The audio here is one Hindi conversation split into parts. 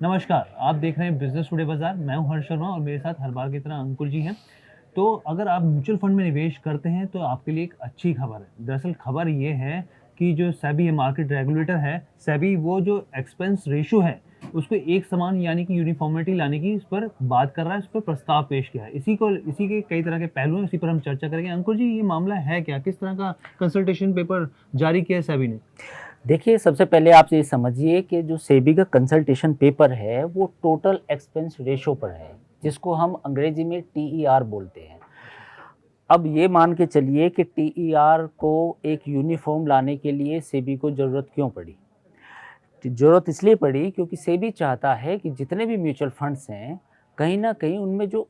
नमस्कार, आप देख रहे हैं बिज़नेस टुडे बाज़ार। मैं हूं हर्ष शर्मा और मेरे साथ हर बार की तरह अंकुर जी हैं। तो अगर आप म्यूचुअल फंड में निवेश करते हैं तो आपके लिए एक अच्छी खबर है। दरअसल खबर ये है कि जो सेबी है, मार्केट रेगुलेटर है, सेबी वो जो एक्सपेंस रेशियो है, उसको एक समान यानी कि यूनिफ़ॉर्मिटी लाने की इस पर बात कर रहा है, इस पर प्रस्ताव पेश किया है। इसी के कई तरह के पहलू हैं, इसी पर हम चर्चा करेंगे। अंकुर जी, ये मामला है क्या? किस तरह का कंसल्टेशन पेपर जारी किया है सेबी ने? देखिए, सबसे पहले आप ये समझिए कि जो सेबी का कंसल्टेशन पेपर है, वो टोटल एक्सपेंस रेशो पर है, जिसको हम अंग्रेजी में टीईआर बोलते हैं। अब ये मान के चलिए कि टीईआर को एक यूनिफ़ॉर्म लाने के लिए सेबी को ज़रूरत क्यों पड़ी? ज़रूरत इसलिए पड़ी क्योंकि सेबी चाहता है कि जितने भी म्यूचुअल फंड्स हैं, कहीं न कहीं उनमें जो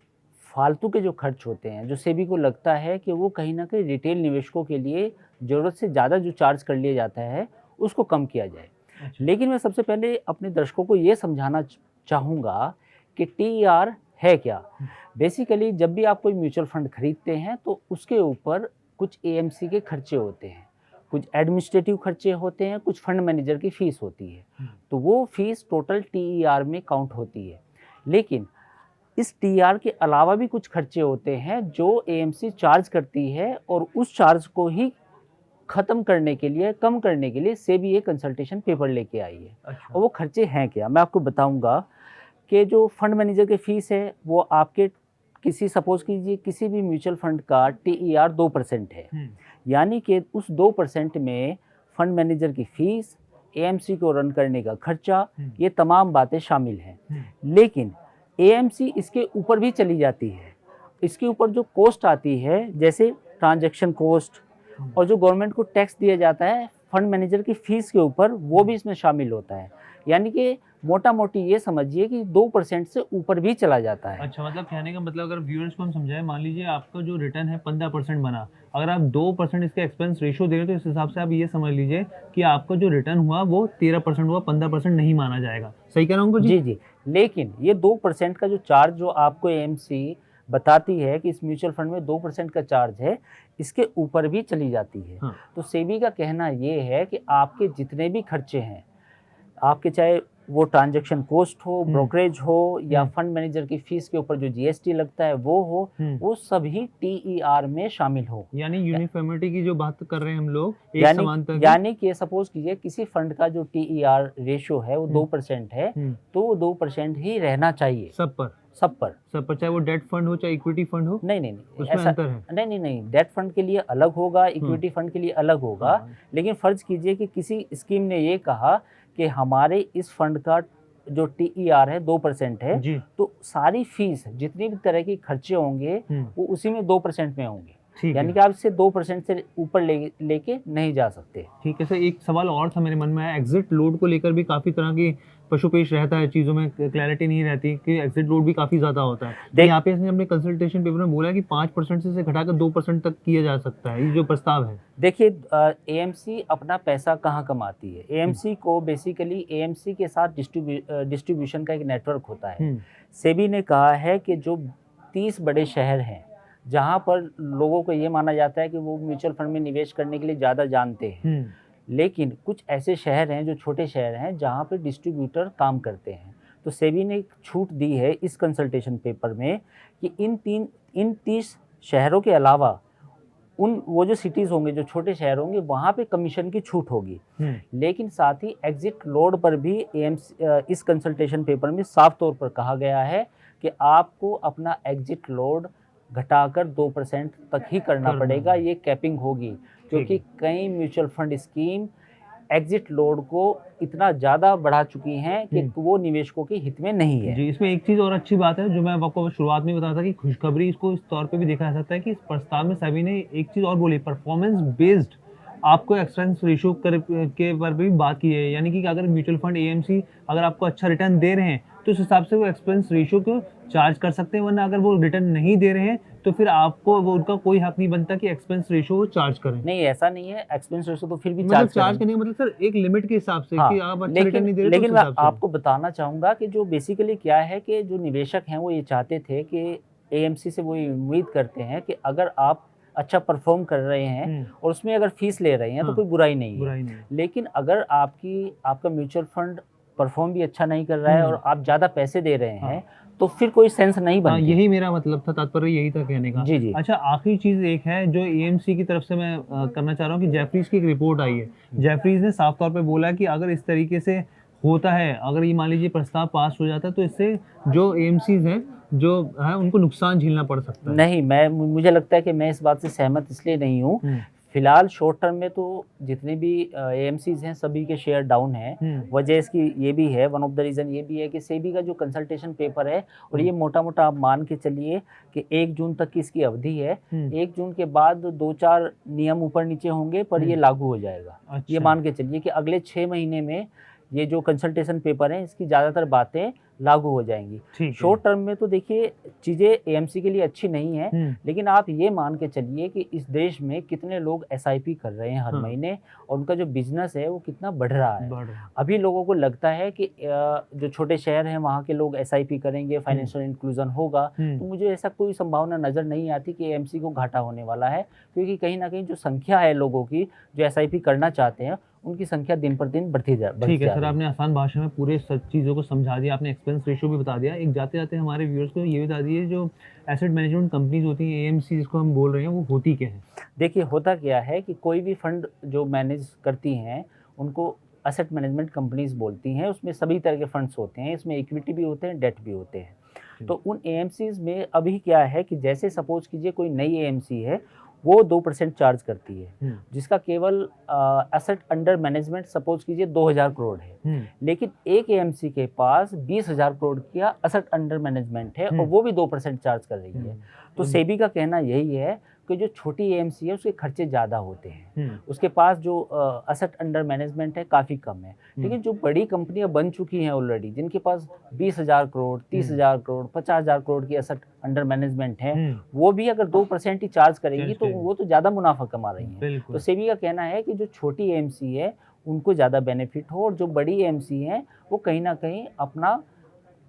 फालतू के जो खर्च होते हैं, जो सेबी को लगता है कि वो कहीं न कहीं रिटेल निवेशकों के लिए ज़रूरत से ज़्यादा जो चार्ज कर लिया जाता है, उसको कम किया जाए। अच्छा। लेकिन मैं सबसे पहले अपने दर्शकों को ये समझाना चाहूँगा कि टीईआर है क्या? बेसिकली जब भी आप कोई म्यूचुअल फंड खरीदते हैं तो उसके ऊपर कुछ एएमसी के खर्चे होते हैं, कुछ एडमिनिस्ट्रेटिव खर्चे होते हैं, कुछ फंड मैनेजर की फ़ीस होती है। तो वो फ़ीस टोटल टीईआर में काउंट होती है। लेकिन इस टीईआर के अलावा भी कुछ खर्चे होते हैं जो एएमसी चार्ज करती है और उस चार्ज को ही खत्म करने के लिए, कम करने के लिए सेबी ये कंसल्टेशन पेपर लेके आई है। अच्छा। और वो खर्चे हैं क्या? मैं आपको बताऊँगा कि जो फंड मैनेजर की फ़ीस है, वो आपके सपोज़ कीजिए किसी भी म्यूचुअल फंड का टीईआर 2% है। हुँ। यानी कि उस 2% में फंड मैनेजर की फ़ीस, एएमसी को रन करने का खर्चा, हुँ। ये तमाम बातें शामिल हैं। हुँ। लेकिन एएमसी इसके ऊपर भी चली जाती है। इसके ऊपर जो कॉस्ट आती है, जैसे ट्रांज़ैक्शन कॉस्ट हुँ। और जो गवर्नमेंट को टैक्स दिया जाता है फंड मैनेजर की फ़ीस के ऊपर, वो भी इसमें शामिल होता है। यानी कि मोटा-मोटी ये समझिए कि 2% से ऊपर भी चला जाता है। अच्छा, मतलब कहने का मतलब अगर व्यूअर्स को हम समझाएँ, मान लीजिए आपका जो रिटर्न है 15% बना, अगर आप 2% इसका एक्सपेंस रेशियो दे रहे हो तो इस हिसाब से आप ये समझ लीजिए कि आपका जो रिटर्न हुआ वो 13% हुआ, 15% नहीं माना जाएगा। सही कह रहा हूँ अंकुर जी? जी, जी। लेकिन ये 2% का जो चार्ज जो आपको एएमसी बताती है कि इस म्यूचुअल फंड में 2% का चार्ज है, इसके ऊपर भी चली जाती है। हाँ। तो सेबी का कहना ये है कि आपके जितने भी खर्चे हैं, आपके चाहे वो ट्रांज़ैक्शन कॉस्ट हो, हुँ। ब्रोकरेज हो या हुँ। फंड मैनेजर की फ़ीस के ऊपर जो जीएसटी लगता है वो हो, हुँ। वो सभी टीईआर में शामिल हो। यानी यूनिफ़ॉर्मिटी की जो बात कर रहे हैं हम लोग, एक यानी समानता की। यानी कि सपोज़ कीजिए किसी फंड का जो टीईआर रेशियो है वो हुँ। 2% है, हुँ। तो वो 2% ही रहना चाहिए सब पर। सब पर। सब पर, चाहे वो डेट फंड हो, चाहे इक्विटी फंड हो, नहीं, नहीं, नहीं, उसमें ऐसा अंतर है। नहीं, नहीं, नहीं, डेट फंड के लिए अलग होगा, हुँ। इक्विटी फंड के लिए अलग होगा। हाँ। लेकिन फ़र्ज़ कीजिए कि किसी स्कीम ने ये कहा कि हमारे इस फंड का जो टीईआर है 2% है, जी। तो सारी फ़ीस जितनी भी तरह के खर्चे होंगे, हुँ। वो उसी में 2% में होंगे। ठीक यानी है। कि आप इससे 2% से ऊपर लेके नहीं जा सकते। ठीक है सर, एक सवाल और था मेरे मन में आया, एग्ज़िट लोड को लेकर भी काफ़ी तरह की पशु-पेश रहता है, चीज़ों में क्लैरिटी नहीं रहती कि एग्ज़िट लोड भी काफ़ी ज़्यादा होता है। तो देख यहाँ पे इसने अपने कंसल्टेशन पेपर में बोला है कि 5% से इसे घटाकर 2% तक किया जा सकता है, ये जो प्रस्ताव है। देखिए एएमसी अपना पैसा कहाँ कमाती है? हुँ। एएमसी को बेसिकली एएमसी के साथ डिस्ट्रीब्यूशन का एक नेटवर्क होता है। हुँ। सेबी ने कहा है कि जो 30 बड़े शहर हैं, जहाँ पर लोगों को ये माना जाता है कि वो म्यूचुअल फंड में निवेश करने के लिए ज़्यादा जानते हैं। हुँ। लेकिन कुछ ऐसे शहर हैं जो छोटे शहर हैं जहाँ पे डिस्ट्रीब्यूटर काम करते हैं। तो सेबी ने एक छूट दी है इस कंसल्टेशन पेपर में कि इन 30 शहरों के अलावा उन वो जो सिटीज़ होंगे, जो छोटे शहर होंगे, वहाँ पे कमीशन की छूट होगी। हुँ। लेकिन साथ ही एग्ज़िट लोड पर भी इस कंसल्टेशन पेपर में साफ तौर पर कहा गया है कि आपको अपना एग्ज़िट लोड घटाकर 2% तक ही करना करना पड़ेगा, है। ये कैपिंग होगी। ठीक क्योंकि है। कई mutual fund scheme exit load को इतना ज़्यादा बढ़ा चुकी हैं कि हुँ। वो निवेशकों के हित में नहीं है। जी, इसमें एक चीज़ और अच्छी बात है जो मैं आपको शुरुआत में ही बताया था कि खुशखबरी इसको इस तौर पे भी देखा जा सकता है कि इस प्रस्ताव में सेबी ने एक चीज़ और बोली, परफॉर्मेंस बेस्ड आपको एक्सपेंस रेशियो के पर भी बात की है। यानी कि अगर म्यूचुअल फंड एएमसी अगर आपको अच्छा रिटर्न दे रहे हैं, तो उस हिसाब से वो एक्सपेंस रेशियो को चार्ज कर सकते हैं, वरना अगर वो रिटर्न नहीं दे रहे हैं, तो फिर आपको वो उनका कोई हक नहीं बनता कि एक्सपेंस रेशियो वो चार्ज करें। नहीं, ऐसा नहीं है, एक्सपेंस रेशियो तो फिर भी मतलब चार्ज चार्ज करेंगे। करने का मतलब सर एक लिमिट के हिसाब से कि हाँ, आप अच्छा रिटर्न लेकिन नहीं दे रहे तो उस लेकिन मैं हिसाब से। आपको बताना चाहूँगा कि जो बेसिकली क्या है कि जो निवेशक हैं वो ये चाहते थे कि एएमसी से वो ये उम्मीद करते हैं कि अगर आप अच्छा परफ़ॉर्म कर रहे हैं हुँ। और उसमें अगर फ़ीस ले रहे हैं तो हाँ, कोई बुराई नहीं है। बुराई नहीं है। लेकिन अगर आपका म्यूचुअल फंड परफॉर्म भी अच्छा नहीं कर रहा है और आप ज़्यादा पैसे दे रहे हैं, तो फिर कोई सेंस नहीं हाँ, बनती। यही मेरा मतलब था, तात्पर्य यही था कहने का। जी, जी। अच्छा, आखिरी चीज़ एक है जो एएमसी की तरफ से मैं करना चाह रहा हूँ कि जेफरीज की एक रिपोर्ट आई है। जेफरीज ने साफ तौर पे बोला कि अगर इस तरीके से होता है, अगर ये मान लीजिए प्रस्ताव पास हो जाता है, तो इससे जो एएमसीज हैं जो है उनको नुकसान झेलना पड़ सकता है। नहीं, मुझे लगता है कि मैं इस बात से सहमत इसलिए नहीं हूँ। फिलहाल शॉर्ट टर्म में तो जितने भी एएमसीज हैं सभी के शेयर डाउन हैं। वजह इसकी ये भी है, वन ऑफ द रीज़न ये भी है कि सेबी का जो कंसल्टेशन पेपर है, और ये मोटा मोटा आप मान के चलिए कि 1 जून तक की इसकी अवधि है। 1 जून के बाद 2-4 नियम ऊपर नीचे होंगे, पर ये लागू हो जाएगा। अच्छा। ये मान के चलिए कि अगले 6 महीने में ये जो कंसल्टेशन पेपर है इसकी ज़्यादातर बातें लागू हो जाएंगी। शॉर्ट टर्म में तो देखिए चीज़ें एएमसी के लिए अच्छी नहीं है, लेकिन आप ये मान के चलिए कि इस देश में कितने लोग एसआईपी कर रहे हैं हर महीने, और उनका जो बिजनेस है वो कितना बढ़ रहा है। अभी लोगों को लगता है कि जो छोटे शहर हैं वहाँ के लोग एसआईपी करेंगे, फाइनेंशियल इंक्लूजन होगा, तो मुझे ऐसा कोई संभावना नज़र नहीं आती कि एएमसी को घाटा होने वाला है, क्योंकि कहीं ना कहीं जो संख्या है लोगों की जो एसआईपी करना चाहते हैं उनकी संख्या दिन पर दिन बढ़ती जा रही है। ठीक है सर, आपने आसान भाषा में पूरे सब चीज़ों को समझा दिया, आपने एक्सपेंस रेशियो भी बता दिया। एक जाते जाते हमारे व्यूअर्स को ये बता दिए, जो एसेट मैनेजमेंट कंपनीज होती हैं, एएमसी जिसको हम बोल रहे हैं, वो होती क्या है? देखिए होता क्या है कि कोई भी फंड जो मैनेज करती हैं उनको एसेट मैनेजमेंट कंपनीज बोलती हैं। उसमें सभी तरह के फंड्स होते हैं, इसमें इक्विटी भी होते हैं, डेट भी होते हैं। तो उन एएमसीज में अभी क्या है कि जैसे सपोज कीजिए कोई नई एएमसी है, वो 2% चार्ज करती है, जिसका केवल एसेट अंडर मैनेजमेंट सपोज कीजिए 2000 करोड़ है, लेकिन एक एएमसी के पास 20,000 करोड़ का एसेट अंडर मैनेजमेंट है, और वो भी 2% चार्ज कर रही है। तो सेबी का कहना यही है कि जो छोटी एएमसी है उसके खर्चे ज़्यादा होते हैं, उसके पास जो एसेट अंडर मैनेजमेंट है काफ़ी कम है। लेकिन जो बड़ी कंपनियां बन चुकी हैं ऑलरेडी, जिनके पास 20,000 करोड़, 30,000 करोड़, 50,000 करोड़ की एसेट अंडर मैनेजमेंट है, वो भी अगर 2% ही चार्ज करेंगी तो वो तो ज़्यादा मुनाफा कमा रही हैं। तो सेबी का कहना है कि जो छोटी एएमसी है उनको ज़्यादा बेनिफिट हो, और जो बड़ी एएमसी हैं वो कहीं ना कहीं अपना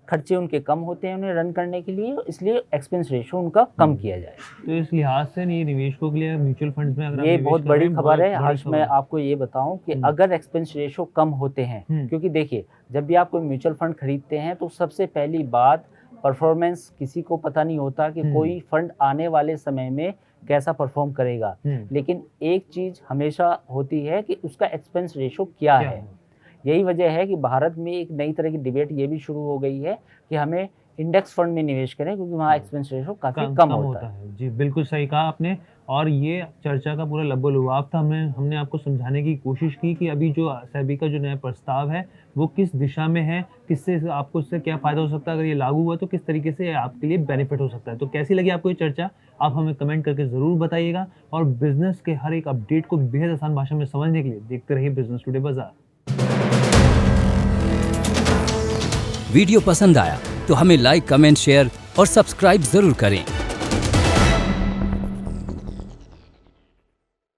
खर्चे उनके कम होते हैं उन्हें रन करने के लिए, इसलिए एक्सपेंस रेशियो उनका कम किया जाए। तो इस लिहाज से ये निवेशकों के लिए म्यूचुअल फंड्स में अगर ये बहुत बड़ी खबर है। आज मैं आपको ये बताऊं कि अगर एक्सपेंस रेशियो कम होते हैं, क्योंकि देखिए जब भी आप कोई म्यूचुअल फंड खरीदते हैं तो सबसे पहली बात परफॉर्मेंस, किसी को पता नहीं होता कि कोई फंड आने वाले समय में कैसा परफॉर्म करेगा, लेकिन एक चीज़ हमेशा होती है कि उसका एक्सपेंस रेशियो क्या है। यही वजह है कि भारत में एक नई तरह की डिबेट ये भी शुरू हो गई है कि हमें इंडेक्स फंड में निवेश करें, क्योंकि वहाँ एक्सपेंस रेशियो काफ़ी कम होता है। जी बिल्कुल सही कहा आपने, और ये चर्चा का पूरा लब्बो-लुआब था। हमने आपको समझाने की कोशिश की कि अभी जो सेबी का जो नया प्रस्ताव है वो किस दिशा में है, किससे आपको इससे क्या फ़ायदा हो सकता है, अगर ये लागू हुआ तो किस तरीके से आपके लिए बेनिफिट हो सकता है। तो कैसी लगी आपको ये चर्चा, आप हमें कमेंट करके ज़रूर बताइएगा, और बिजनेस के हर एक अपडेट को बेहद आसान भाषा में समझने के लिए देखते रहिए बिजनेस टुडे बाजार। वीडियो पसंद आया तो हमें लाइक, कमेंट, शेयर और सब्सक्राइब जरूर करें।